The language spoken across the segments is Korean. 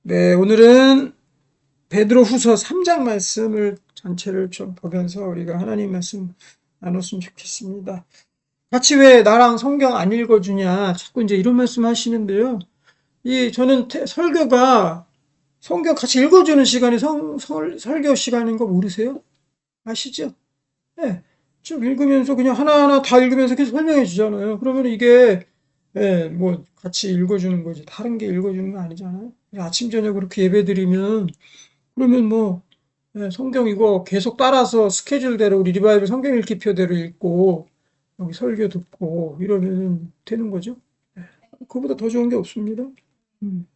네, 오늘은 베드로후서 3장 말씀을 전체를 좀 보면서 우리가 하나님 말씀 나눴으면 좋겠습니다. 같이 왜 나랑 성경 안 읽어주냐? 자꾸 이제 이런 말씀 하시는데요. 저는 설교가 성경 같이 읽어주는 시간이 설교 시간인 거 모르세요? 아시죠? 네. 좀 읽으면서 그냥 하나하나 다 읽으면서 계속 설명해 주잖아요. 그러면 이게 뭐 같이 읽어주는 거지. 다른 게 읽어주는 거 아니잖아요. 아침 저녁 그렇게 예배 드리면 그러면 뭐 성경 이거 계속 따라서 스케줄대로 우리 리바이벌 성경 읽기표대로 읽고 여기 설교 듣고 이러면 되는 거죠. 그거보다 더 좋은 게 없습니다. 음.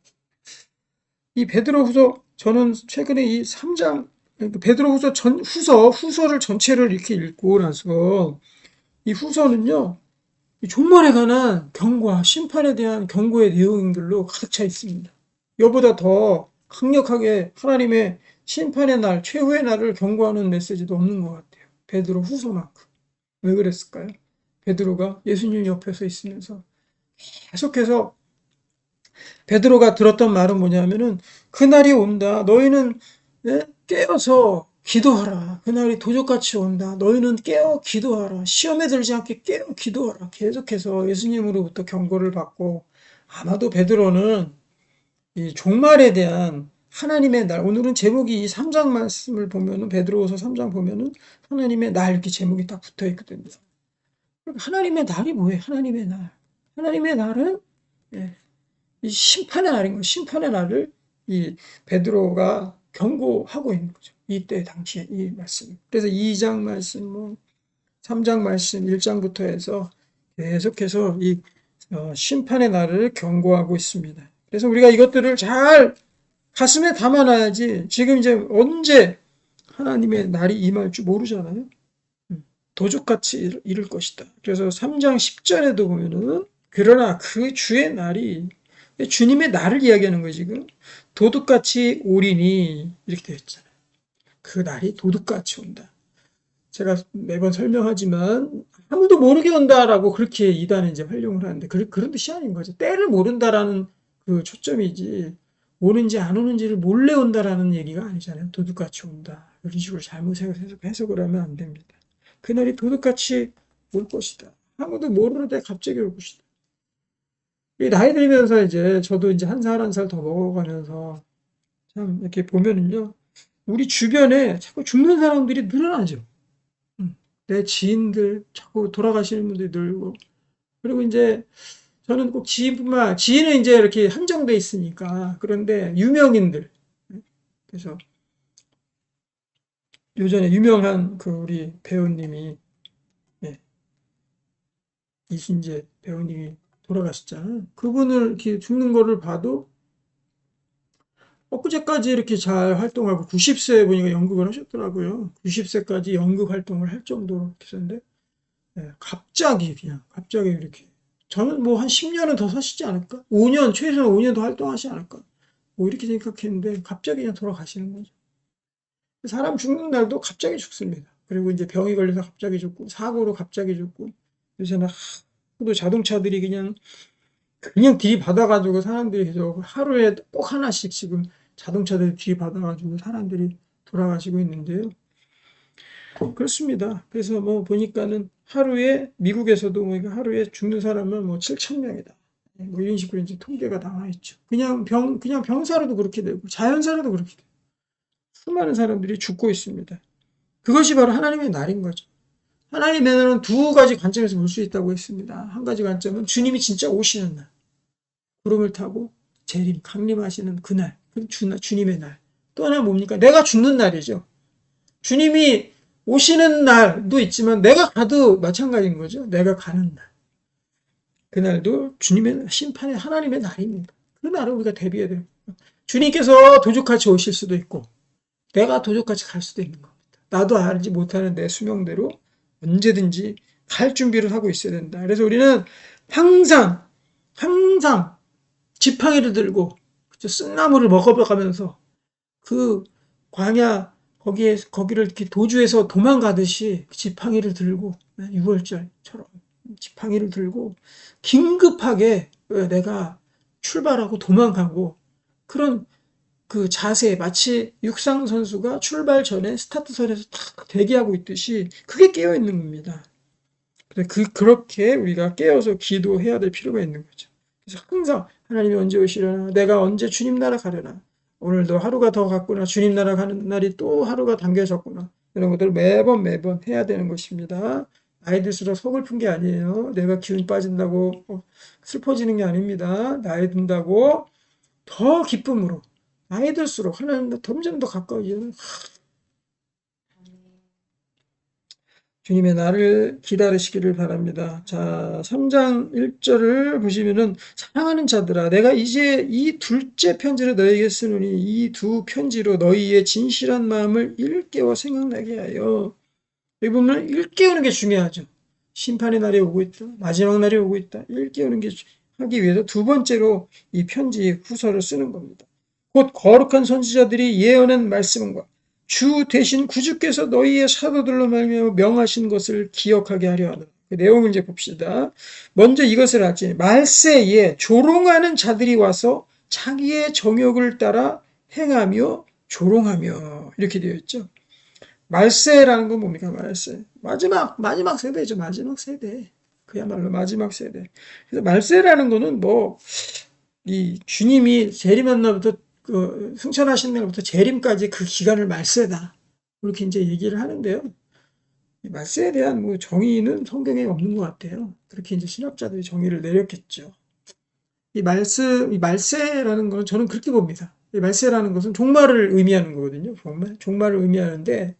이 베드로후서 저는 최근에 이 3장 베드로후서 후서를 전체를 이렇게 읽고 나서 이 후서는요. 이 종말에 관한 경고와 심판에 대한 경고의 내용들로 가득 차 있습니다. 이보다 더 강력하게 하나님의 심판의 날, 최후의 날을 경고하는 메시지도 없는 것 같아요. 베드로 후서만큼. 왜 그랬을까요? 베드로가 예수님 옆에 서 있으면서 계속해서 베드로가 들었던 말은 뭐냐면은 그날이 온다. 너희는 깨어서 기도하라. 그날이 도적같이 온다. 너희는 깨어 기도하라. 시험에 들지 않게 깨어 기도하라. 계속해서 예수님으로부터 경고를 받고 아마도 베드로는 이 종말에 대한 하나님의 날, 오늘은 제목이 이 3장 말씀을 보면은, 베드로후서 3장 보면은, 하나님의 날, 이렇게 제목이 딱 붙어 있거든요. 하나님의 날이 뭐예요? 하나님의 날. 하나님의 날은, 예, 이 심판의 날인 거예요. 심판의 날을 이 베드로가 경고하고 있는 거죠. 이때 당시에 이 말씀. 그래서 2장 말씀, 뭐, 3장 말씀, 1장부터 해서 계속해서 이 심판의 날을 경고하고 있습니다. 그래서 우리가 이것들을 잘 가슴에 담아놔야지 지금 이제 언제 하나님의 날이 임할 줄 모르잖아요. 도둑같이 이를 것이다. 그래서 3장 10절에도 보면은 그러나 그 주의 날이 주님의 날을 이야기하는 거예요 지금. 도둑같이 오리니 이렇게 되어 있잖아요. 그 날이 도둑같이 온다. 제가 매번 설명하지만 아무도 모르게 온다라고 그렇게 이단은 이제 활용을 하는데 그런 뜻이 아닌 거죠. 때를 모른다라는 그 초점이지 오는지 안 오는지를 몰래 온다라는 얘기가 아니잖아요. 도둑같이 온다. 이런 식으로 잘못 해석을 하면 안 됩니다. 그날이 도둑같이 올 것이다. 아무도 모르는데 갑자기 올 것이다. 이 나이 들면서 이제 저도 이제 한 살 한 살 더 먹어가면서 참 이렇게 보면은요. 우리 주변에 자꾸 죽는 사람들이 늘어나죠. 내 지인들 자꾸 돌아가시는 분들이 늘고 그리고 이제 저는 꼭 지인뿐만 지인은 이제 이렇게 한정돼 있으니까 그런데 유명인들 그래서 요전에 유명한 그 우리 배우님이 예, 이순재 배우님이 돌아가셨잖아요. 그분을 이렇게 죽는 거를 봐도 엊그제까지 이렇게 잘 활동하고 90세 보니까 연극을 하셨더라고요. 90세까지 연극 활동을 할 정도로 계셨는데 갑자기 그냥 갑자기 이렇게 저는 뭐 한 10년은 더 사시지 않을까? 5년 최소한 5년 더 활동하지 않을까? 뭐 이렇게 생각했는데 갑자기 그냥 돌아가시는 거죠. 사람 죽는 날도 갑자기 죽습니다. 그리고 이제 병이 걸려서 갑자기 죽고 사고로 갑자기 죽고 요새는 하도 자동차들이 그냥 들이받아가지고 사람들이 계속 하루에 꼭 하나씩 지금 자동차들 들이받아가지고 사람들이 돌아가시고 있는데요. 그렇습니다. 그래서 뭐 보니까는 하루에 미국에서도 뭐 하루에 죽는 사람은 뭐 7천 명이다. 뭐 이런 식으로 이제 통계가 나와 있죠. 그냥 병사로도 그렇게 되고 자연사로도 그렇게 되고 수많은 사람들이 죽고 있습니다. 그것이 바로 하나님의 날인 거죠. 하나님의 날은 두 가지 관점에서 볼 수 있다고 했습니다. 한 가지 관점은 주님이 진짜 오시는 날, 구름을 타고 강림하시는 그날, 주님의 날. 또 하나 뭡니까? 내가 죽는 날이죠. 주님이 오시는 날도 있지만 내가 가도 마찬가지인 거죠. 내가 가는 날. 그날도 주님의 심판의 하나님의 날입니다. 그 날을 우리가 대비해야 돼요. 주님께서 도둑같이 오실 수도 있고 내가 도둑같이 갈 수도 있는 겁니다. 나도 알지 못하는 내 수명대로 언제든지 갈 준비를 하고 있어야 된다. 그래서 우리는 항상 지팡이를 들고 쓴나물을 먹어가면서 그 광야 거기를 이렇게 도주해서 도망가듯이 지팡이를 들고 6월절처럼 지팡이를 들고 긴급하게 내가 출발하고 도망가고 그런 그 자세, 마치 육상 선수가 출발 전에 스타트선에서 딱 대기하고 있듯이 그게 깨어 있는 겁니다. 그렇게 우리가 깨어서 기도해야 될 필요가 있는 거죠. 그래서 항상 하나님이 언제 오시려나, 내가 언제 주님 나라 가려나, 오늘도 하루가 더 갔구나, 주님 나라 가는 날이 또 하루가 당겨졌구나, 이런 것들을 매번 해야 되는 것입니다. 나이 들수록 서글픈 게 아니에요. 내가 기운 빠진다고 슬퍼지는 게 아닙니다. 나이 든다고 더 기쁨으로, 나이 들수록 하나님과 점점 더 가까워지는 주님의 날을 기다리시기를 바랍니다. 자, 3장 1절을 보시면은 사랑하는 자들아 내가 이제 이 둘째 편지를 너희에게 쓰노니 이 두 편지로 너희의 진실한 마음을 일깨워 생각나게 하여. 여기 보면 일깨우는 게 중요하죠. 심판의 날이 오고 있다. 마지막 날이 오고 있다. 일깨우는 게 하기 위해서 두 번째로 이 편지 후서를 쓰는 겁니다. 곧 거룩한 선지자들이 예언한 말씀과 주 대신 구주께서 너희의 사도들로 말미암아 명하신 것을 기억하게 하려 하노라. 그 내용을 이제 봅시다. 먼저 이것을 알지. 말세에 조롱하는 자들이 와서 자기의 정욕을 따라 행하며 조롱하며 이렇게 되어 있죠. 말세라는 건 뭡니까? 말세. 마지막 세대죠. 마지막 세대. 그야말로 마지막 세대. 그래서 말세라는 거는 이 주님이 재림한 날부터 승천하신 날부터 재림까지 그 기간을 말세다. 그렇게 이제 얘기를 하는데요. 이 말세에 대한 정의는 성경에 없는 것 같아요. 그렇게 이제 신학자들이 정의를 내렸겠죠. 이 말세라는 건 저는 그렇게 봅니다. 이 말세라는 것은 종말을 의미하는 거거든요. 종말을 의미하는데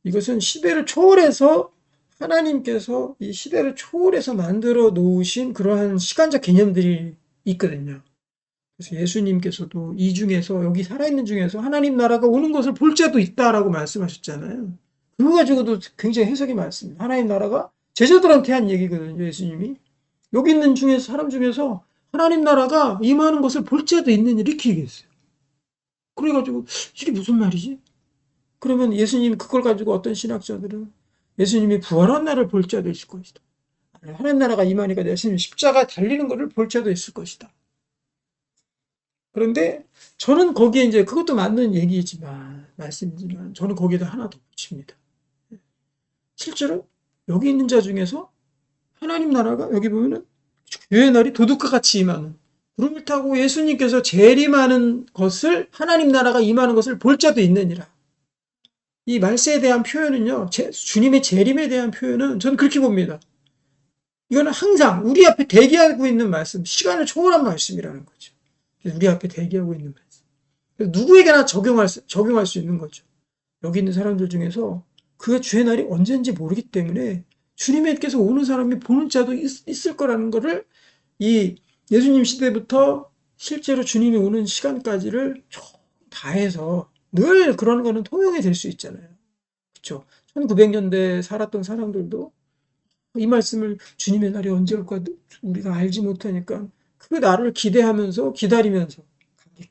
이것은 시대를 초월해서 하나님께서 이 시대를 초월해서 만들어 놓으신 그러한 시간적 개념들이 있거든요. 그래서 예수님께서도 이 중에서 여기 살아있는 중에서 하나님 나라가 오는 것을 볼 자도 있다라고 말씀하셨잖아요. 그거 가지고도 굉장히 해석이 많습니다. 하나님 나라가 제자들한테 한 얘기거든요. 예수님이. 여기 있는 중에서 사람 중에서 하나님 나라가 임하는 것을 볼 자도 있는 이렇게 얘기했어요. 그래가지고 이게 무슨 말이지? 그러면 예수님 그걸 가지고 어떤 신학자들은 예수님이 부활한 날을 볼 자도 있을 것이다. 하나님 나라가 임하니까 예수님 십자가 달리는 것을 볼 자도 있을 것이다. 그런데 저는 거기에 이제 그것도 맞는 얘기지만 말씀이지만 저는 거기에다 하나 더 붙입니다. 실제로 여기 있는 자 중에서 하나님 나라가 여기 보면은 주의 날이 도둑과 같이 임하는 구름을 타고 예수님께서 재림하는 것을 하나님 나라가 임하는 것을 볼 자도 있느니라. 이 말세에 대한 표현은요. 주님의 재림에 대한 표현은 저는 그렇게 봅니다. 이거는 항상 우리 앞에 대기하고 있는 말씀, 시간을 초월한 말씀이라는 거죠. 우리 앞에 대기하고 있는 말씀. 누구에게나 적용할 수 있는 거죠. 여기 있는 사람들 중에서 그 주의 날이 언제인지 모르기 때문에 주님께서 오는 사람이 보는 자도 있을 거라는 거를 이 예수님 시대부터 실제로 주님이 오는 시간까지를 다해서 늘 그런 거는 통용이 될 수 있잖아요. 그렇죠? 1900년대에 살았던 사람들도 이 말씀을 주님의 날이 언제 올까 우리가 알지 못하니까 그 날을 기대하면서 기다리면서 가게끔.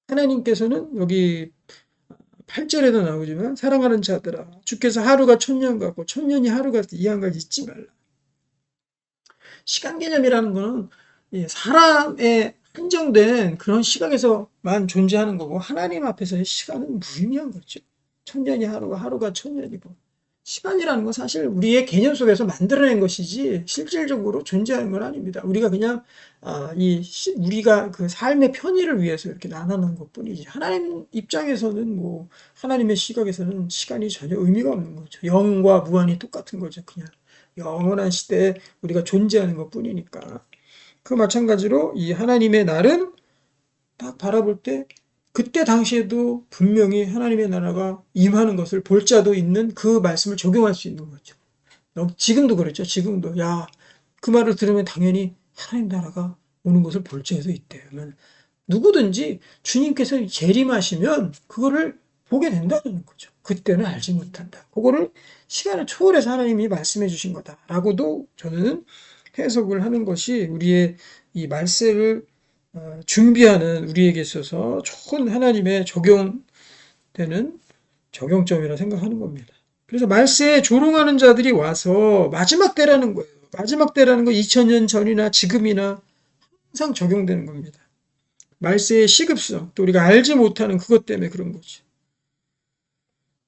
하나님께서는 여기 8절에도 나오지만 사랑하는 자들아 주께서 하루가 천년 같고 천년이 하루 같이 이 한 가지 잊지 말라. 시간 개념이라는 거는 사람의 한정된 그런 시각에서만 존재하는 거고 하나님 앞에서의 시간은 무의미한 거죠. 천년이 하루가 천년이고 시간이라는 건 사실 우리의 개념 속에서 만들어낸 것이지 실질적으로 존재하는 건 아닙니다. 우리가 그냥 우리가 그 삶의 편의를 위해서 이렇게 나눠놓은 것뿐이지 하나님 입장에서는 하나님의 시각에서는 시간이 전혀 의미가 없는 거죠. 영과 무한히 똑같은 거죠. 그냥 영원한 시대에 우리가 존재하는 것뿐이니까. 그 마찬가지로 이 하나님의 날은 딱 바라볼 때 그때 당시에도 분명히 하나님의 나라가 임하는 것을 볼 자도 있는 그 말씀을 적용할 수 있는 거죠. 지금도 그렇죠. 지금도 그 말을 들으면 당연히 하나님 나라가 오는 것을 볼 자도 있대요. 누구든지 주님께서 재림하시면 그거를 보게 된다는 거죠. 그때는 알지 못한다. 그거를 시간을 초월해서 하나님이 말씀해 주신 거다라고도 저는 해석을 하는 것이 우리의 이 말세를 준비하는 우리에게 있어서 좋은 하나님의 적용되는 적용점이라 생각하는 겁니다. 그래서 말세에 조롱하는 자들이 와서 마지막 때라는 거예요. 마지막 때라는 거 2000년 전이나 지금이나 항상 적용되는 겁니다. 말세의 시급성, 또 우리가 알지 못하는 그것 때문에 그런 거죠.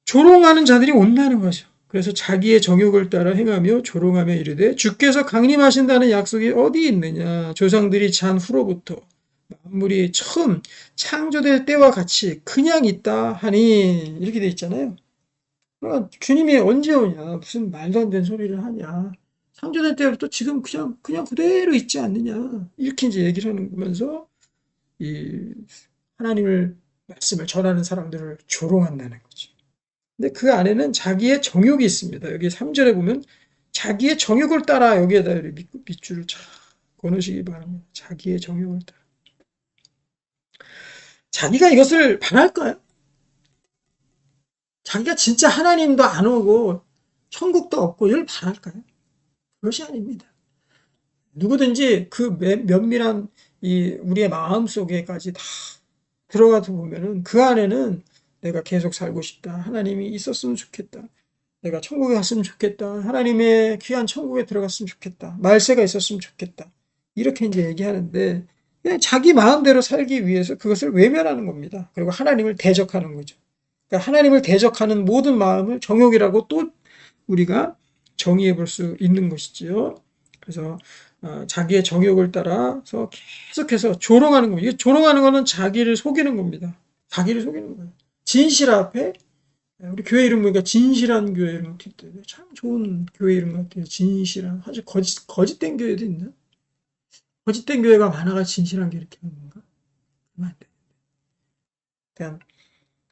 조롱하는 자들이 온다는 거죠. 그래서 자기의 정욕을 따라 행하며 조롱하며 이르되 주께서 강림하신다는 약속이 어디 있느냐. 조상들이 잔 후로부터 만물이 처음 창조될 때와 같이 그냥 있다 하니 이렇게 돼 있잖아요. 그러니까 주님이 언제 오냐. 무슨 말도 안 되는 소리를 하냐. 창조될 때부터 지금 그냥 그대로 있지 않느냐. 이렇게 이제 얘기를 하면서 이 하나님을 말씀을 전하는 사람들을 조롱한다는 거죠. 근데 그 안에는 자기의 정욕이 있습니다. 여기 3절에 보면 자기의 정욕을 따라 여기에다 밑줄을 쫙 그어놓으시기 바랍니다. 자기의 정욕을 따라. 자기가 이것을 바랄까요? 자기가 진짜 하나님도 안 오고 천국도 없고 이걸 바랄까요? 그것이 아닙니다. 누구든지 그 면밀한 우리의 마음 속에까지 다 들어가서 보면은 그 안에는 내가 계속 살고 싶다. 하나님이 있었으면 좋겠다. 내가 천국에 갔으면 좋겠다. 하나님의 귀한 천국에 들어갔으면 좋겠다. 말세가 있었으면 좋겠다. 이렇게 이제 얘기하는데 그냥 자기 마음대로 살기 위해서 그것을 외면하는 겁니다. 그리고 하나님을 대적하는 거죠. 그러니까 하나님을 대적하는 모든 마음을 정욕이라고 또 우리가 정의해 볼 수 있는 것이지요. 그래서 자기의 정욕을 따라서 계속해서 조롱하는 겁니다. 조롱하는 거는 자기를 속이는 겁니다. 자기를 속이는 거예요. 진실 앞에 우리 교회 이름 보니까 진실한 교회 이름 있던데 참 좋은 교회 이름 같아요. 진실한. 아주 거짓된 교회도 있나? 거짓된 교회가 많아가 진실한 게 이렇게 하는 건가? 그러면 안 돼. 그냥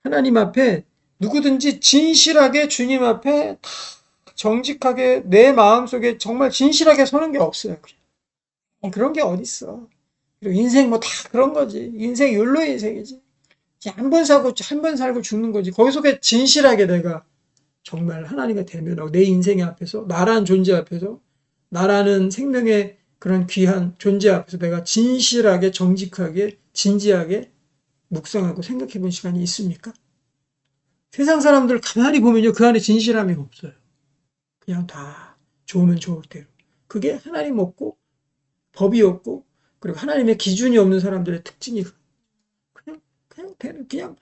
하나님 앞에 누구든지 진실하게 주님 앞에 다 정직하게 내 마음속에 정말 진실하게 서는 게 없어요. 그런 게 어딨어. 그리고 인생 뭐 다 그런 거지. 인생 욜로의 인생이지. 한 번 사고 한 번 살고 죽는 거지. 거기서 진실하게 내가 정말 하나님과 대면하고 내 인생의 앞에서 나라는 존재 앞에서 나라는 생명의 그런 귀한 존재 앞에서 내가 진실하게 정직하게 진지하게 묵상하고 생각해 본 시간이 있습니까? 세상 사람들 가만히 보면요. 그 안에 진실함이 없어요. 그냥 다 좋으면 좋을 대로. 그게 하나님 없고 법이 없고 그리고 하나님의 기준이 없는 사람들의 특징이 그냥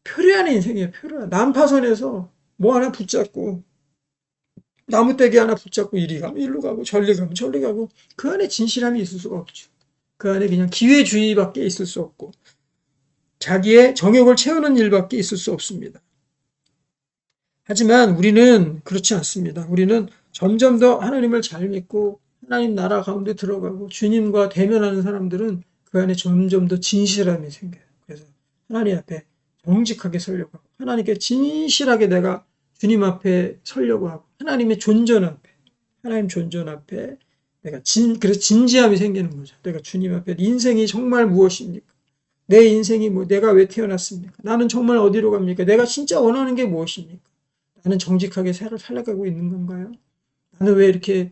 표류하는 인생이에요. 표류하. 난파선에서 뭐 하나 붙잡고 나무떼기 하나 붙잡고 이리 가면 이리로 가고 저리 가면 저리 가고 그 안에 진실함이 있을 수가 없죠. 그 안에 그냥 기회주의밖에 있을 수 없고 자기의 정욕을 채우는 일밖에 있을 수 없습니다. 하지만 우리는 그렇지 않습니다. 우리는 점점 더 하나님을 잘 믿고 하나님 나라 가운데 들어가고 주님과 대면하는 사람들은 그 안에 점점 더 진실함이 생겨요. 그래서 하나님 앞에 정직하게 서려고 하고 하나님께 진실하게 내가 주님 앞에 서려고 하고 하나님의 존전 앞에 하나님 존전 앞에 내가 그래서 진지함이 생기는 거죠. 내가 주님 앞에 인생이 정말 무엇입니까? 내 인생이 뭐 내가 왜 태어났습니까? 나는 정말 어디로 갑니까? 내가 진짜 원하는 게 무엇입니까? 나는 정직하게 살아가고 있는 건가요? 나는 왜 이렇게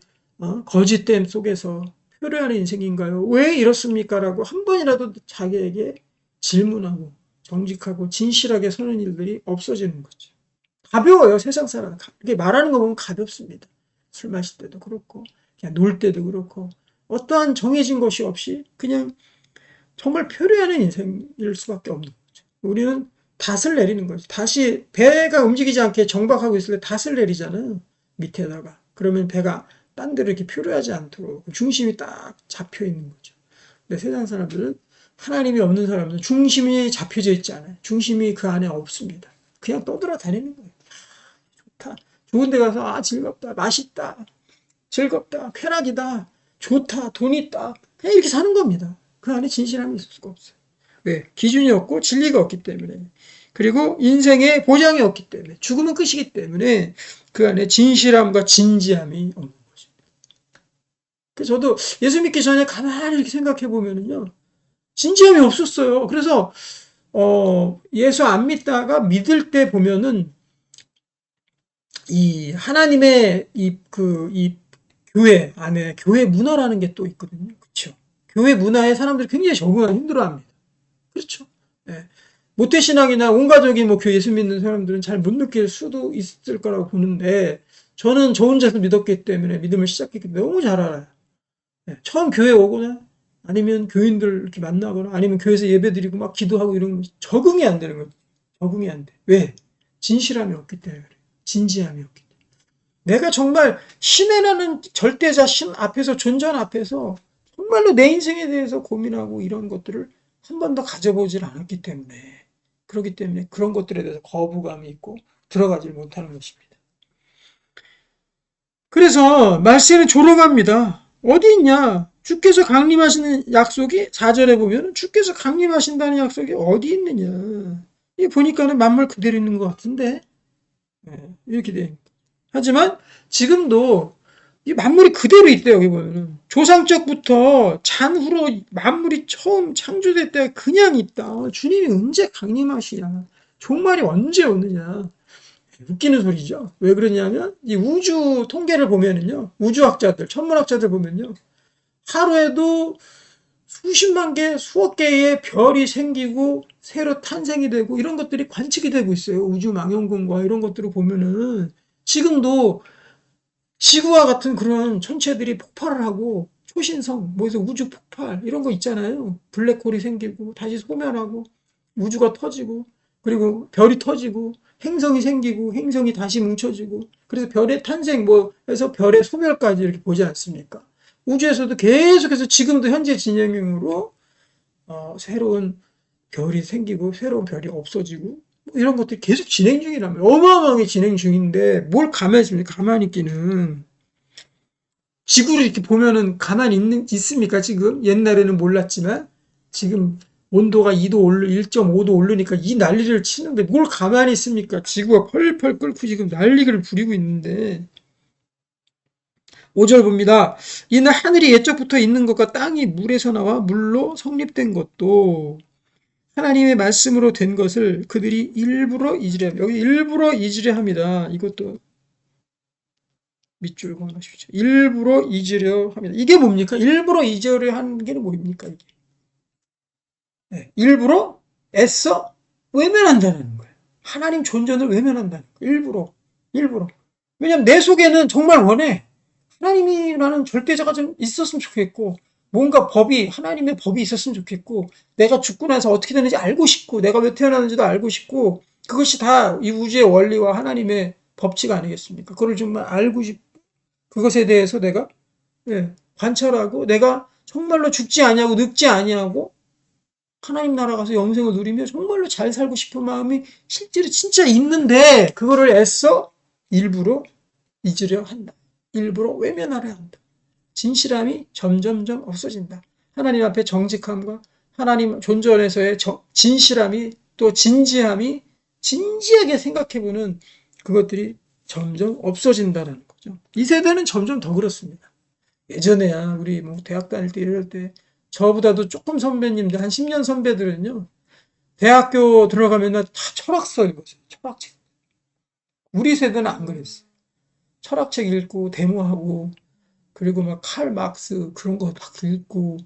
거짓됨 속에서 표류하는 인생인가요? 왜 이렇습니까? 라고 한 번이라도 자기에게 질문하고 정직하고 진실하게 서는 일들이 없어지는 거죠. 가벼워요. 세상 사람. 이렇게 말하는 거 보면 가볍습니다. 술 마실 때도 그렇고 그냥 놀 때도 그렇고 어떠한 정해진 것이 없이 그냥 정말 표류하는 인생일 수밖에 없는 거죠. 우리는 닷을 내리는 거죠. 다시 배가 움직이지 않게 정박하고 있을 때 닷을 내리잖아요. 밑에다가. 그러면 배가 딴 데로 이렇게 표류하지 않도록 중심이 딱 잡혀 있는 거죠. 근데 세상 사람들은 하나님이 없는 사람들은 중심이 잡혀져 있지 않아요. 중심이 그 안에 없습니다. 그냥 떠돌아다니는 거예요. 좋다. 좋은 데 가서 즐겁다. 맛있다. 즐겁다. 쾌락이다. 좋다. 돈 있다. 그냥 이렇게 사는 겁니다. 그 안에 진실함이 있을 수가 없어요. 왜? 기준이 없고 진리가 없기 때문에. 그리고 인생에 보장이 없기 때문에. 죽으면 끝이기 때문에 그 안에 진실함과 진지함이 없는 것입니다. 그래서 저도 예수 믿기 전에 가만히 이렇게 생각해 보면은요. 진지함이 없었어요. 그래서 예수 안 믿다가 믿을 때 보면은 이 하나님의 이 교회 안에 교회 문화라는 게 또 있거든요. 그렇죠? 교회 문화에 사람들이 굉장히 적응하기 힘들어합니다. 그렇죠? 예. 모태신앙이나 온 가족이 뭐 예수 믿는 사람들은 잘 못 느낄 수도 있을 거라고 보는데 저는 저 혼자서 믿었기 때문에 믿음을 시작했기 때문에 너무 잘 알아요. 예. 처음 교회 오거나 아니면 교인들 이렇게 만나거나 아니면 교회에서 예배드리고 막 기도하고 이런 거 적응이 안 되는 거예요. 적응이 안 돼. 왜? 진실함이 없기 때문에 그래. 진지함이 없기 때문에. 내가 정말 신이라는 절대자 신 앞에서 존전 앞에서 정말로 내 인생에 대해서 고민하고 이런 것들을 한 번도 가져보질 않았기 때문에 그렇기 때문에 그런 것들에 대해서 거부감이 있고 들어가질 못하는 것입니다. 그래서 말세는 조롱합니다. 어디 있냐? 주께서 강림하시는 약속이 4절에 보면 주께서 강림하신다는 약속이 어디 있느냐? 이 보니까는 만물 그대로 있는 것 같은데 이렇게 돼. 하지만 지금도 이 만물이 그대로 있대요. 여기 보면은 조상적부터 잔후로 만물이 처음 창조될 때 그냥 있다. 주님이 언제 강림하시냐? 종말이 언제 오느냐? 웃기는 소리죠. 왜 그러냐면 이 우주 통계를 보면은요. 우주학자들, 천문학자들 보면요. 하루에도 수십만 개, 수억 개의 별이 생기고 새로 탄생이 되고 이런 것들이 관측이 되고 있어요. 우주 망원경과 이런 것들을 보면은 지금도 지구와 같은 그런 천체들이 폭발을 하고 초신성, 뭐해서 우주 폭발 이런 거 있잖아요. 블랙홀이 생기고 다시 소멸하고 우주가 터지고 그리고 별이 터지고 행성이 생기고 행성이 다시 뭉쳐지고 그래서 별의 탄생 뭐 해서 별의 소멸까지 이렇게 보지 않습니까? 우주에서도 계속해서 지금도 현재 진행형으로 새로운 별이 생기고 새로운 별이 없어지고 뭐 이런 것들이 계속 진행 중이라면 어마어마하게 진행 중인데 뭘 가만히 있습니까? 가만히 있기는 지구를 이렇게 보면은 가만히 있습니까? 지금 옛날에는 몰랐지만 지금 온도가 2도 1.5도 오르니까 이 난리를 치는데 뭘 가만히 있습니까? 지구가 펄펄 끓고 지금 난리를 부리고 있는데 5절 봅니다. 이는 하늘이 옛적부터 있는 것과 땅이 물에서 나와 물로 성립된 것도 하나님의 말씀으로 된 것을 그들이 일부러 잊으려 여기 일부러 잊으려 합니다. 이것도 밑줄 그어놓으십시오. 일부러 잊으려 합니다. 이게 뭡니까? 일부러 잊으려 하는 게 뭡니까? 이게 네, 일부러 애써 외면한다는 거예요. 하나님 존재를 외면한다는 거예요. 일부러. 왜냐하면 내 속에는 정말 원해. 하나님이라는 절대자가 좀 있었으면 좋겠고 뭔가 법이 하나님의 법이 있었으면 좋겠고 내가 죽고 나서 어떻게 되는지 알고 싶고 내가 왜 태어나는지도 알고 싶고 그것이 다 이 우주의 원리와 하나님의 법칙 아니겠습니까? 그걸 정말 알고 싶고 그것에 대해서 내가 관철하고 내가 정말로 죽지 아니하고 늙지 아니하고 하나님 나라 가서 영생을 누리며 정말로 잘 살고 싶은 마음이 실제로 진짜 있는데 그거를 애써 일부러 잊으려 한다. 일부러 외면하려 한다. 진실함이 점점점 없어진다. 하나님 앞에 정직함과 하나님 존전에서의 진실함이 또 진지함이 진지하게 생각해보는 그것들이 점점 없어진다는 거죠. 이 세대는 점점 더 그렇습니다. 예전에야 우리 뭐 대학 다닐 때 이럴 때 저보다도 조금 선배님들 한 10년 선배들은요. 대학교 들어가면 다 철학서 읽었어요. 철학책. 우리 세대는 안 그랬어요. 철학책 읽고 데모하고 그리고 막 칼 막스 그런 거 막 읽고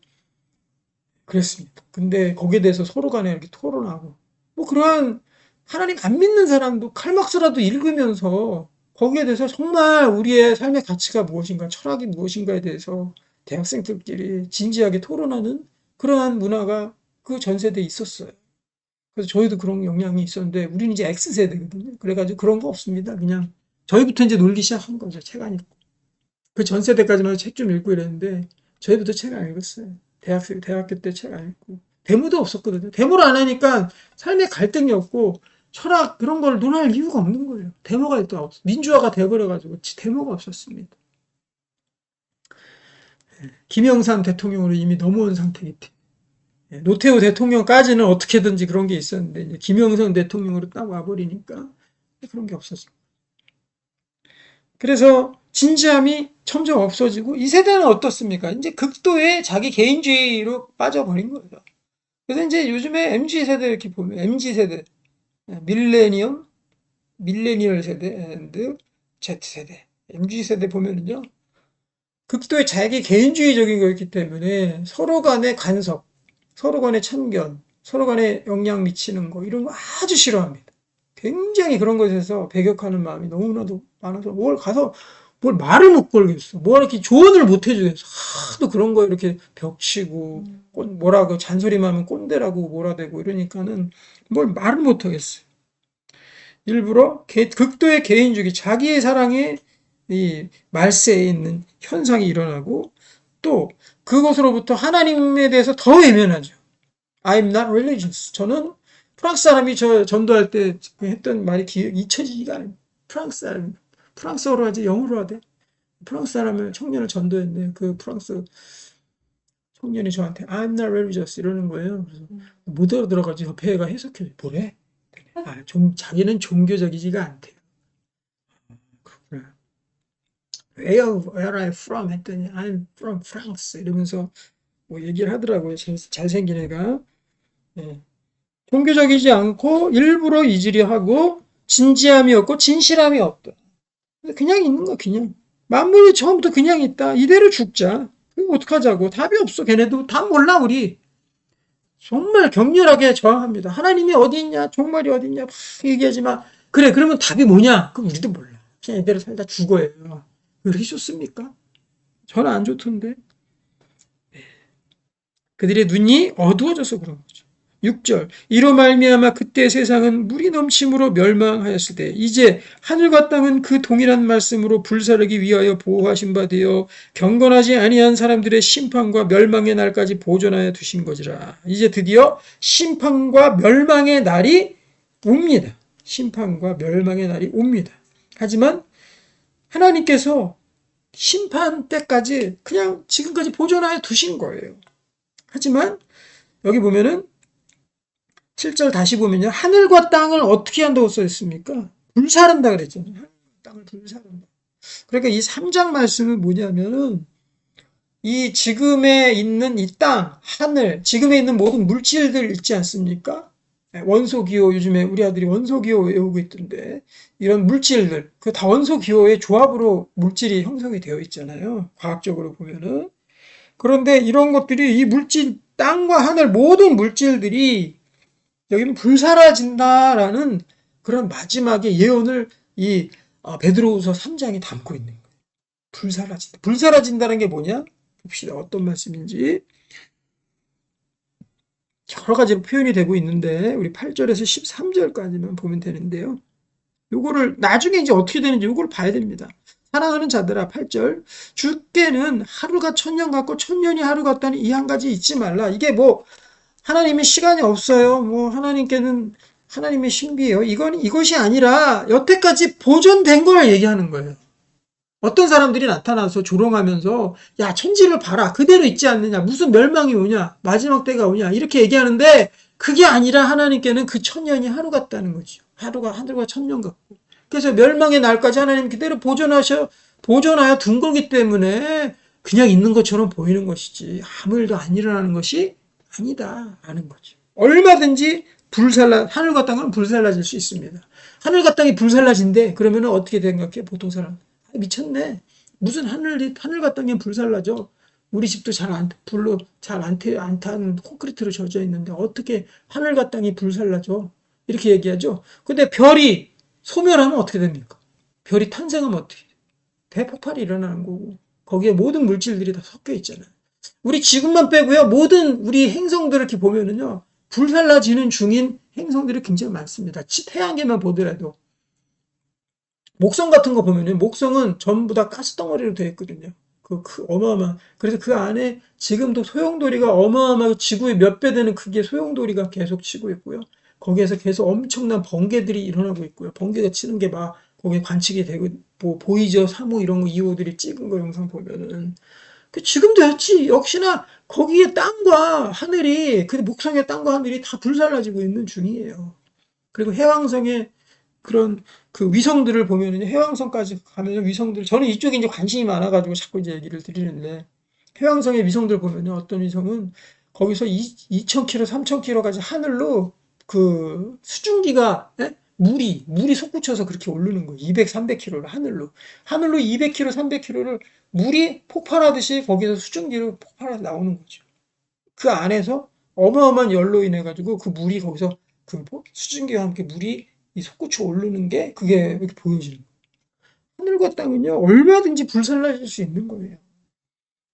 그랬습니다. 근데 거기에 대해서 서로 간에 이렇게 토론하고 뭐 그런 하나님 안 믿는 사람도 칼 막스라도 읽으면서 거기에 대해서 정말 우리의 삶의 가치가 무엇인가 철학이 무엇인가에 대해서 대학생들끼리 진지하게 토론하는 그러한 문화가 그 전 세대에 있었어요. 그래서 저희도 그런 영향이 있었는데 우리는 이제 X세대거든요. 그래가지고 그런 거 없습니다. 그냥 저희부터 이제 놀기 시작한 거죠. 책 안 읽고. 그 전 세대까지만 책 좀 읽고 이랬는데 저희부터 책 안 읽었어요. 대학교 때 책 안 읽고. 데모도 없었거든요. 데모를 안 하니까 삶의 갈등이 없고 철학 그런 걸 논할 이유가 없는 거예요. 데모가 또 없어. 민주화가 돼버려가지고 데모가 없었습니다. 김영삼 대통령으로 이미 넘어온 상태이기 때문에. 노태우 대통령까지는 어떻게든지 그런 게 있었는데 이제 김영삼 대통령으로 딱 와버리니까 그런 게 없었어요. 그래서 진지함이 점점 없어지고 이 세대는 어떻습니까? 이제 극도의 자기 개인주의로 빠져버린 거예요. 그래서 이제 요즘에 MZ 세대 이렇게 보면 MZ 세대, 밀레니얼 세대, 앤드 Z 세대, MZ 세대 보면은요 극도의 자기 개인주의적인 거였기 때문에 서로 간의 간섭, 서로 간의 참견, 서로 간에 영향 미치는 거 이런 거 아주 싫어합니다. 굉장히 그런 것에서 배격하는 마음이 너무나도 많아서 뭘 가서 뭘 말을 못 걸겠어. 뭐 이렇게 조언을 못 해주겠어. 하도 그런 거 이렇게 벽치고, 뭐라고 잔소리만 하면 꼰대라고 몰아대고 이러니까는 뭘 말을 못 하겠어요. 일부러 극도의 개인주의, 자기의 사랑에 이 말세에 있는 현상이 일어나고 또 그것으로부터 하나님에 대해서 더 외면하죠. I'm not religious. 저는 프랑스 사람이 저 전도할 때 했던 말이 잊혀지지가 않아요. 프랑스 사람, 프랑스어로 하지 영어로 하대. 프랑스 사람을 청년을 전도했는데 그 프랑스 청년이 저한테 I'm not religious 이러는 거예요. 그래서 못 알아들어가지고 옆에가 해석해. 뭐래? 자기는 종교적이지가 않대요. 그렇구나. Where are you from? 했더니 I'm from France 이러면서 뭐 얘기를 하더라고요. 잘생긴 애가. 예. 종교적이지 않고 일부러 이질이 하고 진지함이 없고 진실함이 없다. 그냥 있는 거 그냥. 만물이 처음부터 그냥 있다. 이대로 죽자. 그거 어떡하자고. 답이 없어. 걔네도 다 몰라 우리. 정말 격렬하게 저항합니다. 하나님이 어디 있냐? 종말이 어디 있냐? 막 얘기하지만 그래 그러면 답이 뭐냐? 그럼 우리도 몰라. 그냥 이대로 살다 죽어요. 왜 이렇게 좋습니까? 저는 안 좋던데. 그들의 눈이 어두워져서 그런 거죠. 6절 이로 말미암아 그때 세상은 물이 넘침으로 멸망하였을 때 이제 하늘과 땅은 그 동일한 말씀으로 불사르기 위하여 보호하신 바 되어 경건하지 아니한 사람들의 심판과 멸망의 날까지 보존하여 두신 거지라. 이제 드디어 심판과 멸망의 날이 옵니다. 심판과 멸망의 날이 옵니다. 하지만 하나님께서 심판 때까지 그냥 지금까지 보존하여 두신 거예요. 하지만 여기 보면은 7절 다시 보면요. 하늘과 땅을 어떻게 한다고 써있습니까? 불사른다 그랬잖아요. 하늘과 땅을 불사른다. 그러니까 이 3장 말씀은 뭐냐면은 이 지금에 있는 이 땅, 하늘, 지금에 있는 모든 물질들 있지 않습니까? 원소기호 요즘에 우리 아들이 원소기호 외우고 있던데 이런 물질들 그 다 원소기호의 조합으로 물질이 형성이 되어 있잖아요. 과학적으로 보면은. 그런데 이런 것들이 이 물질 땅과 하늘 모든 물질들이 여기는 불사라진다라는 그런 마지막의 예언을 이 베드로후서 3장이 담고 있는 거예요. 불사라진다. 불사라진다는 게 뭐냐? 봅시다. 어떤 말씀인지. 여러 가지로 표현이 되고 있는데 우리 8절에서 13절까지만 보면 되는데요. 요거를 나중에 이제 어떻게 되는지 요걸 봐야 됩니다. 사랑하는 자들아 8절 주께는 하루가 천년 같고 천년이 하루 같다니 이 한 가지 잊지 말라. 이게 뭐 하나님의 시간이 없어요. 뭐 하나님께는 하나님의 신비예요. 이것이 아니라 여태까지 보존된 걸 얘기하는 거예요. 어떤 사람들이 나타나서 조롱하면서 야 천지를 봐라 그대로 있지 않느냐 무슨 멸망이 오냐 마지막 때가 오냐 이렇게 얘기하는데 그게 아니라 하나님께는 그 천년이 하루 같다는 거죠. 하루가 천년 같고 그래서 멸망의 날까지 하나님 그대로 보존하여 둔 거기 때문에 그냥 있는 것처럼 보이는 것이지 아무 일도 안 일어나는 것이 아니다 하는 거죠. 얼마든지 하늘과 땅은 불살라질 수 있습니다. 하늘과 땅이 불살라진대 그러면 어떻게 생각해 보통 사람? 미쳤네. 무슨 하늘과 땅이 불살라져? 우리 집도 불로 잘 안 타는 콘크리트로 젖어 있는데 어떻게 하늘과 땅이 불살라져? 이렇게 얘기하죠. 근데 별이 소멸하면 어떻게 됩니까? 별이 탄생하면 어떻게 돼? 대폭발이 일어나는 거고 거기에 모든 물질들이 다 섞여 있잖아요. 우리 지금만 빼고요. 모든 우리 행성들을 이렇게 보면은요. 불살라지는 중인 행성들이 굉장히 많습니다. 태양계만 보더라도 목성 같은 거 보면요. 목성은 전부 다 가스덩어리로 되어 있거든요. 어마어마한. 그래서 그 안에 지금도 소용돌이가 어마어마하게 지구의 몇 배 되는 크기의 소용돌이가 계속 치고 있고요. 거기에서 계속 엄청난 번개들이 일어나고 있고요. 번개가 치는 게 막 거기에 관측이 되고 뭐 보이저 3호 이런 거 2호들이 찍은 거 영상 보면은 지금도 역시나 거기에 땅과 하늘이 그 목성의 땅과 하늘이 다 불살라지고 있는 중이에요. 그리고 해왕성의 그런 그 위성들을 보면은 해왕성까지 가면 위성들 저는 이쪽에 이제 관심이 많아가지고 자꾸 이제 얘기를 드리는데 해왕성의 위성들 보면요 어떤 위성은 거기서 2,000km, 3,000km까지 하늘로 그 수증기가 물이 솟구쳐서 그렇게 오르는 거예요. 200, 300km를 하늘로 200km, 300km를 물이 폭발하듯이 거기서 수증기로 폭발해서 나오는 거죠. 그 안에서 어마어마한 열로 인해 가지고 그 물이 거기서 그 수증기와 함께 물이 이 솟구쳐 오르는 게 그게 이렇게 보여지는 거예요. 하늘과 땅은요, 얼마든지 불살라질 수 있는 거예요.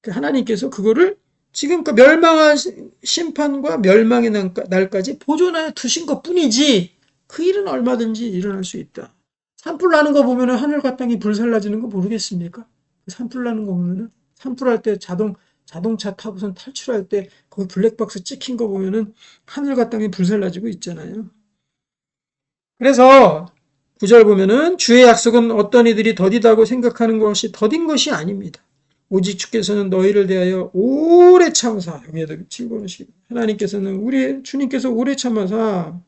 하나님께서 그거를 지금껏 멸망한 심판과 멸망의 날까지 보존하여 두신 것 뿐이지, 그 일은 얼마든지 일어날 수 있다. 산불 나는 거 보면은 하늘과 땅이 불살라지는 거 모르겠습니까? 산불 나는 거 보면은, 산불할 때 자동차 타고선 탈출할 때 거기 블랙박스 찍힌 거 보면은 하늘과 땅이 불살라지고 있잖아요. 그래서 9절 보면은 주의 약속은 어떤 이들이 더디다고 생각하는 것이 더딘 것이 아닙니다. 오직 주께서는 너희를 대하여 오래 참으사, 여기에도 칠거하시고, 하나님께서는 주님께서 오래 참아사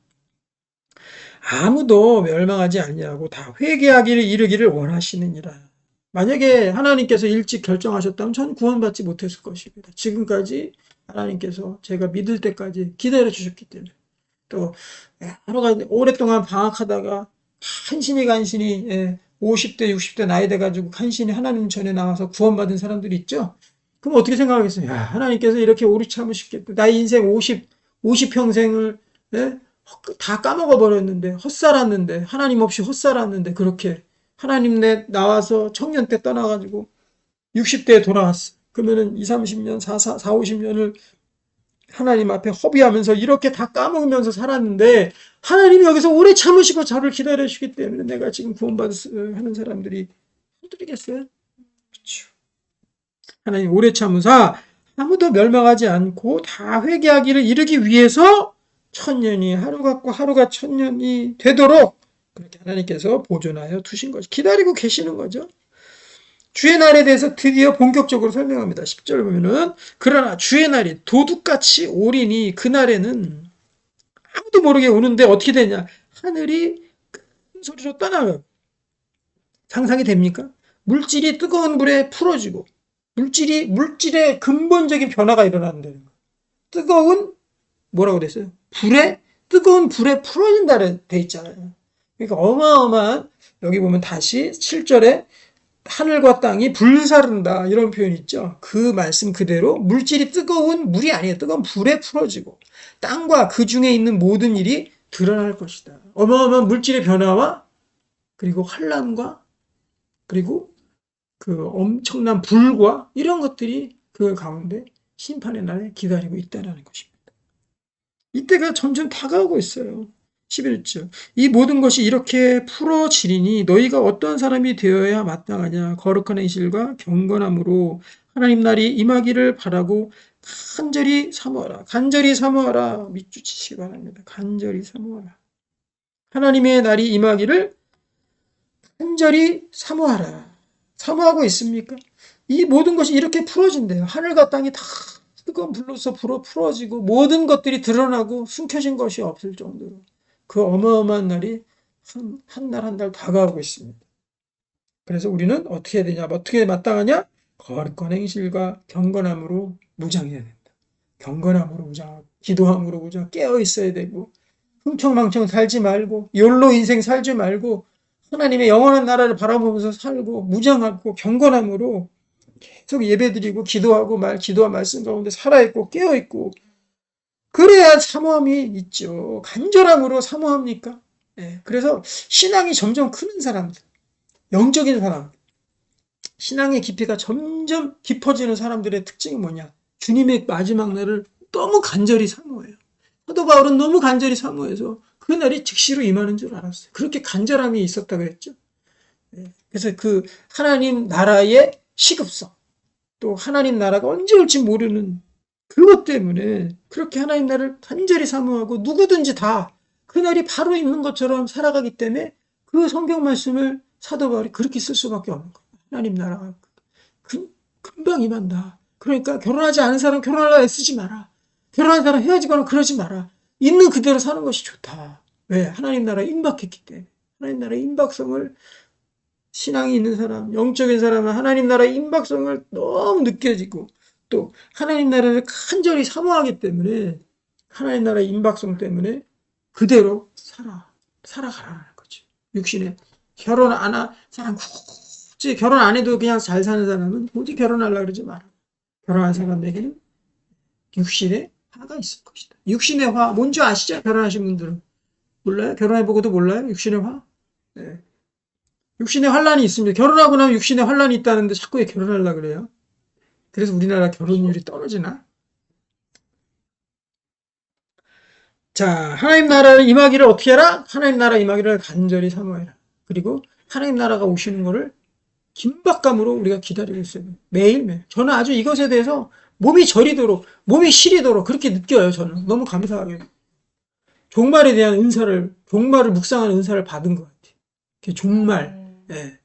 아무도 멸망하지 아니하고 다 회개하기를 이르기를 원하시느니라. 만약에 하나님께서 일찍 결정하셨다면 전 구원받지 못했을 것입니다. 지금까지 하나님께서 제가 믿을 때까지 기다려 주셨기 때문에. 또 하루가 오랫동안 방학하다가 간신히 50대 60대 나이 돼가지고 간신히 하나님 전에 나와서 구원받은 사람들이 있죠. 그럼 어떻게 생각하겠어요? 야, 하나님께서 이렇게 오래 참으시겠다. 나의 인생 50평생을 다 까먹어 버렸는데, 헛살았는데, 하나님 없이 헛살았는데, 그렇게 하나님 나와서 청년 때 떠나가지고 60대에 돌아왔어. 그러면은 20, 30년, 50년을 하나님 앞에 허비하면서 이렇게 다 까먹으면서 살았는데, 하나님이 여기서 오래 참으시고 저를 기다려주기 때문에 내가 지금 구원받는 사람들이 힘들겠어요? 그렇죠. 하나님 오래 참으사 아무도 멸망하지 않고 다 회개하기를 이르기 위해서 천년이 하루 같고 하루가 천년이 되도록 그렇게 하나님께서 보존하여 두신 거죠. 기다리고 계시는 거죠. 주의 날에 대해서 드디어 본격적으로 설명합니다. 10절 보면은 그러나 주의 날이 도둑같이 오리니 그날에는 아무도 모르게 오는데 어떻게 되냐? 하늘이 큰 소리로 떠나요. 상상이 됩니까? 물질이 뜨거운 불에 풀어지고 물질의 근본적인 변화가 일어난다는 거예요. 뭐라고 됐어요? 뜨거운 불에 풀어진다 돼 있잖아요. 그러니까 어마어마한, 여기 보면 다시 7절에 하늘과 땅이 불사른다 이런 표현이 있죠. 그 말씀 그대로 물질이 뜨거운 물이 아니에요. 뜨거운 불에 풀어지고 땅과 그 중에 있는 모든 일이 드러날 것이다. 어마어마한 물질의 변화와 그리고 환란과 그리고 그 엄청난 불과 이런 것들이 그 가운데 심판의 날에 기다리고 있다는 것입니다. 이때가 점점 다가오고 있어요. 11절. 이 모든 것이 이렇게 풀어지리니 너희가 어떠한 사람이 되어야 마땅하냐. 거룩한 행실과 경건함으로 하나님 날이 임하기를 바라고 간절히 사모하라. 간절히 사모하라. 밑줄 치시기 바랍니다. 간절히 사모하라. 하나님의 날이 임하기를 간절히 사모하라. 사모하고 있습니까? 이 모든 것이 이렇게 풀어진대요. 하늘과 땅이 다 뜨거운 불로서 풀어지고 모든 것들이 드러나고 숨겨진 것이 없을 정도로 그 어마어마한 날이 한 날 한 달 다가오고 있습니다. 그래서 우리는 어떻게 해야 되냐? 어떻게 마땅하냐? 거룩한 행실과 경건함으로 무장해야 된다. 경건함으로 무장하고 기도함으로 무장, 깨어 있어야 되고 흥청망청 살지 말고 욜로 인생 살지 말고 하나님의 영원한 나라를 바라보면서 살고 무장하고 경건함으로 계속 예배드리고 기도와 말씀 가운데 살아있고 깨어있고 그래야 사모함이 있죠. 간절함으로 사모합니까? 그래서 신앙이 점점 크는 사람들, 영적인 사람, 신앙의 깊이가 점점 깊어지는 사람들의 특징이 뭐냐? 주님의 마지막 날을 너무 간절히 사모해요. 사도 바울은 너무 간절히 사모해서 그 날이 즉시로 임하는 줄 알았어요. 그렇게 간절함이 있었다고 했죠. 그래서 그 하나님 나라의 시급성, 또 하나님 나라가 언제 올지 모르는 그것 때문에 그렇게 하나님 나라를 간절히 사모하고 누구든지 다 그날이 바로 있는 것처럼 살아가기 때문에 그 성경 말씀을 사도 바울이 그렇게 쓸 수밖에 없는 거예요. 하나님 나라가 금방 임한다. 그러니까 결혼하지 않은 사람 결혼하려고 애쓰지 마라. 결혼한 사람 헤어지거나 그러지 마라. 있는 그대로 사는 것이 좋다. 왜? 하나님 나라에 임박했기 때문에. 하나님 나라의 임박성을 신앙이 있는 사람, 영적인 사람은 하나님 나라의 임박성을 너무 느껴지고 또 하나님 나라를 간절히 사모하기 때문에 하나님 나라의 임박성 때문에 그대로 살아가라는 거죠. 육신에 결혼 안 한 사람 굳이 결혼 안 해도 그냥 잘 사는 사람은 굳이 결혼하려고 그러지 마라. 결혼한 사람에게는 육신의 화가 있을 것이다. 육신의 화 뭔지 아시죠? 결혼하신 분들은 몰라요? 결혼해보고도 몰라요? 육신의 화? 네. 육신의 환란이 있습니다. 결혼하고 나면 육신의 환란이 있다는데 자꾸 왜 결혼하려고 그래요? 그래서 우리나라 결혼율이 떨어지나? 자, 하나님 나라를 임하기를 어떻게 해라? 하나님 나라 임하기를 간절히 사모해라. 그리고 하나님 나라가 오시는 거를 긴박감으로 우리가 기다리고 있어요. 매일매일. 저는 아주 이것에 대해서 몸이 저리도록, 몸이 시리도록 그렇게 느껴요, 저는. 너무 감사하게. 종말에 대한 은사를, 종말을 묵상하는 은사를 받은 것 같아요. 종말, 예.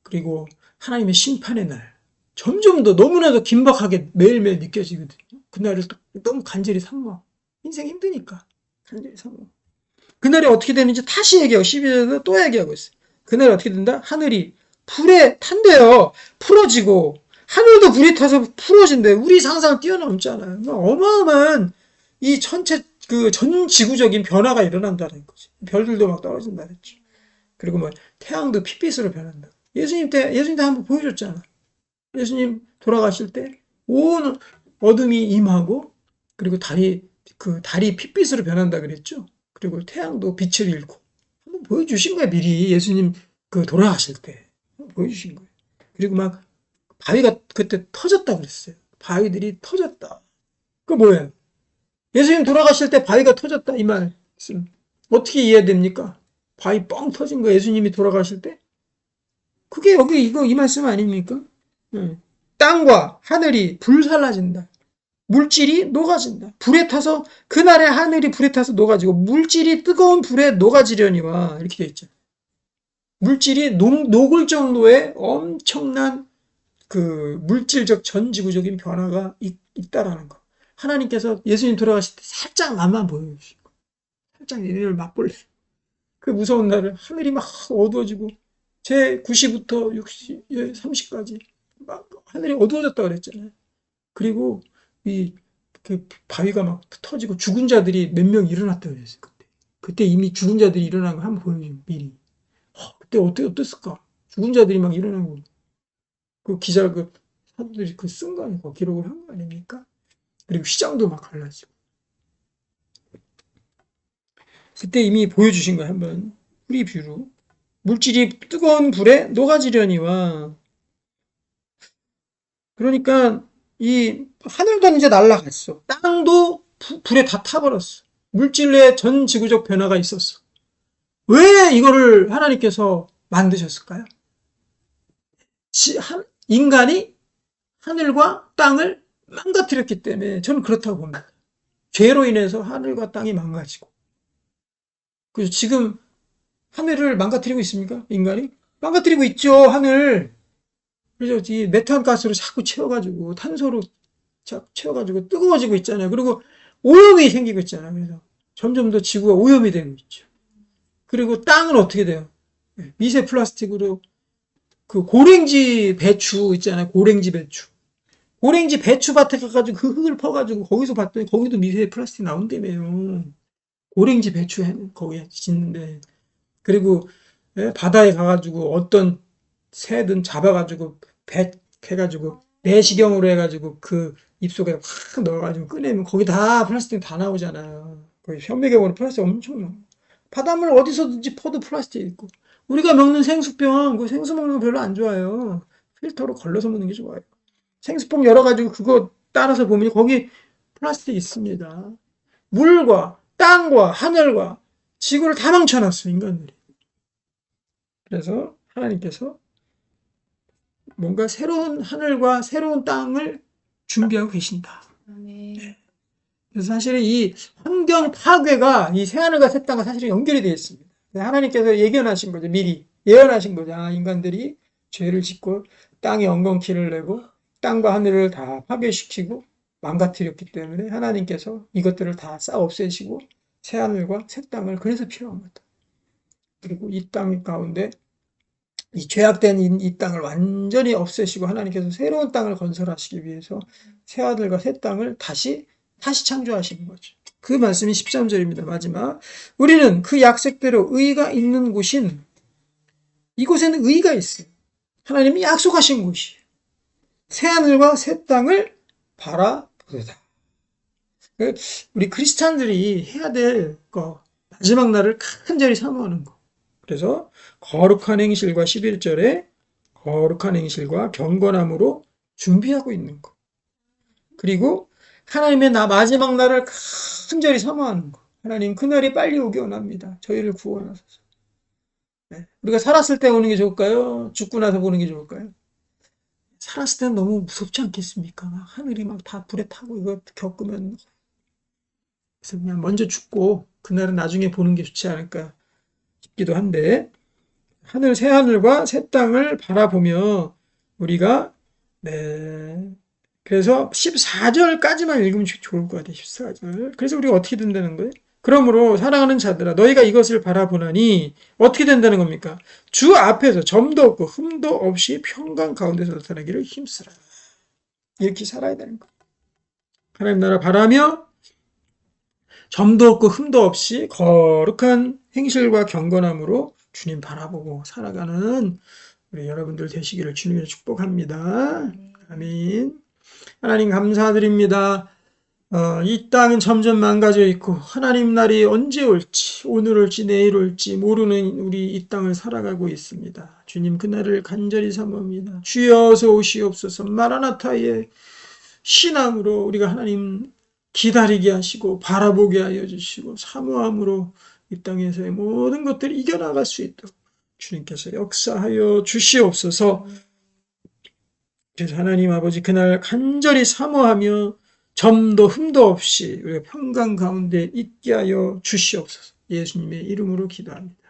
그리고 하나님의 심판의 날. 점점 더 너무나도 긴박하게 매일매일 느껴지거든요. 그날을 너무 간절히 사모하고. 인생 힘드니까. 간절히 사모하고. 그날이 어떻게 되는지 다시 얘기하고, 12절에서 또 얘기하고 있어요. 그날이 어떻게 된다? 하늘이 불에 탄대요. 풀어지고. 하늘도 불이 타서 풀어진대. 우리 상상을 뛰어넘잖아요. 어마어마한 이 전체 그 전 지구적인 변화가 일어난다는 거지. 별들도 막 떨어진다 그랬죠. 그리고 뭐 태양도 핏빛으로 변한다. 예수님 때 한번 보여줬잖아. 예수님 돌아가실 때 온 어둠이 임하고 그리고 달이 핏빛으로 변한다 그랬죠. 그리고 태양도 빛을 잃고 한번 보여주신 거야 미리 예수님 그 돌아가실 때 보여주신 거예요. 그리고 막 바위가 그때 터졌다 그랬어요. 바위들이 터졌다. 그 뭐예요? 예수님 돌아가실 때 바위가 터졌다 이 말씀 어떻게 이해됩니까? 바위 뻥 터진 거 예수님이 돌아가실 때 그게 여기 이 말씀 아닙니까? 땅과 하늘이 불살라진다. 물질이 녹아진다. 불에 타서 그날의 하늘이 불에 타서 녹아지고 물질이 뜨거운 불에 녹아지려니와 이렇게 돼 있죠. 물질이 녹을 정도의 엄청난 그 물질적 전지구적인 변화가 있다라는 거. 하나님께서 예수님 돌아가실 때 살짝 맛만 보여주시고 살짝 얘네를 맛볼래. 그 무서운 날을 하늘이 막 어두워지고 제 90부터 60, 30까지 막 하늘이 어두워졌다 그랬잖아요. 그리고 그 바위가 막 터지고 죽은 자들이 몇 명 일어났다 그랬어요. 그때 이미 죽은 자들이 일어난 거 한번 보여줘요. 미리. 그때 어땠을까? 죽은 자들이 막 일어나고 그 기자 그 사람들이 그 쓴 거 아니고 기록을 한 거 아닙니까? 그리고 시장도 막 갈라지고 그때 이미 보여주신 거예요. 한번 프리뷰로 물질이 뜨거운 불에 녹아지려니와 그러니까 이 하늘도 이제 날아갔어. 땅도 불에 다 타버렸어. 물질의 전 지구적 변화가 있었어. 왜 이거를 하나님께서 만드셨을까요? 인간이 하늘과 땅을 망가뜨렸기 때문에 저는 그렇다고 봅니다. 죄로 인해서 하늘과 땅이 망가지고. 그래서 지금 하늘을 망가뜨리고 있습니까? 인간이? 망가뜨리고 있죠, 하늘. 그래서 이 메탄가스로 자꾸 채워가지고, 탄소로 자꾸 채워가지고 뜨거워지고 있잖아요. 그리고 오염이 생기고 있잖아요. 그래서 점점 더 지구가 오염이 되고 있죠. 그리고 땅은 어떻게 돼요? 미세 플라스틱으로 그 고랭지 배추 있잖아요. 고랭지 배추. 고랭지 배추밭에 가가지고 그 흙을 퍼가지고 거기서 봤더니 거기도 미세 플라스틱 나온다며요. 고랭지 배추 거기에 짓는데. 그리고 바다에 가가지고 어떤 새든 잡아가지고 배 해가지고 내시경으로 해가지고 그 입속에 확 넣어가지고 꺼내면 거기 다 플라스틱 다 나오잖아요. 거기 현미경으로 플라스틱 엄청 나와. 바닷물 어디서든지 퍼도 플라스틱 있고 우리가 먹는 생수병 그 생수 먹는 거 별로 안 좋아요. 필터로 걸러서 먹는 게 좋아요. 생수병 열어가지고 그거 따라서 보면 거기 플라스틱 있습니다. 물과 땅과 하늘과 지구를 다 망쳐놨어 인간들이. 그래서 하나님께서 뭔가 새로운 하늘과 새로운 땅을 준비하고 계신다. 그래서 사실은 이 환경 파괴가 이 새하늘과 새 땅과 사실은 연결이 되어 있습니다. 하나님께서 예견하신 거죠. 미리 예언하신 거죠. 인간들이 죄를 짓고 땅에 엉겅퀴를 내고 땅과 하늘을 다 파괴시키고 망가뜨렸기 때문에 하나님께서 이것들을 다 싹 없애시고 새하늘과 새 땅을 그래서 필요한 거다. 그리고 이 땅 가운데 이 죄악된 이 땅을 완전히 없애시고 하나님께서 새로운 땅을 건설하시기 위해서 새하늘과 새 땅을 다시 창조하시는 거죠. 그 말씀이 13절입니다. 마지막. 우리는 그 약속대로 의가 있는 곳인 이곳에는 의가 있어요. 하나님이 약속하신 곳이에요. 새하늘과 새 땅을 바라보다. 우리 크리스찬들이 해야 될 거 마지막 날을 간절히 사모하는 거. 그래서 거룩한 행실과 11절에 거룩한 행실과 경건함으로 준비하고 있는 거. 그리고 하나님의 마지막 날을 간절히 사모하는 거. 하나님 그날이 빨리 오기 원합니다. 저희를 구원하소서. 네. 우리가 살았을 때 오는 게 좋을까요? 죽고 나서 보는 게 좋을까요? 살았을 때는 너무 무섭지 않겠습니까? 막 하늘이 막 다 불에 타고 이거 겪으면 그래서 그냥 먼저 죽고 그날은 나중에 보는 게 좋지 않을까 싶기도 한데 새 하늘과 새 땅을 바라보며 우리가 네 그래서 14절까지만 읽으면 좋을 것 같아요. 14절. 그래서 우리가 어떻게 된다는 거예요? 그러므로 사랑하는 자들아 너희가 이것을 바라보나니 어떻게 된다는 겁니까? 주 앞에서 점도 없고 흠도 없이 평강 가운데서 나타나기를 힘쓰라. 이렇게 살아야 되는 거예요. 하나님 나라 바라며 점도 없고 흠도 없이 거룩한 행실과 경건함으로 주님 바라보고 살아가는 우리 여러분들 되시기를 주님으로 축복합니다. 아멘. 하나님 감사드립니다. 이 땅은 점점 망가져 있고 하나님 날이 언제 올지 오늘 올지 내일 올지 모르는 우리 이 땅을 살아가고 있습니다. 주님 그날을 간절히 사모합니다. 주여 어서 오시옵소서. 마라나타의 신앙으로 우리가 하나님 기다리게 하시고 바라보게 하여 주시고 사모함으로 이 땅에서의 모든 것들을 이겨나갈 수 있도록 주님께서 역사하여 주시옵소서. 그래서 하나님 아버지 그날 간절히 사모하며 점도 흠도 없이 우리가 평강 가운데 있게 하여 주시옵소서. 예수님의 이름으로 기도합니다.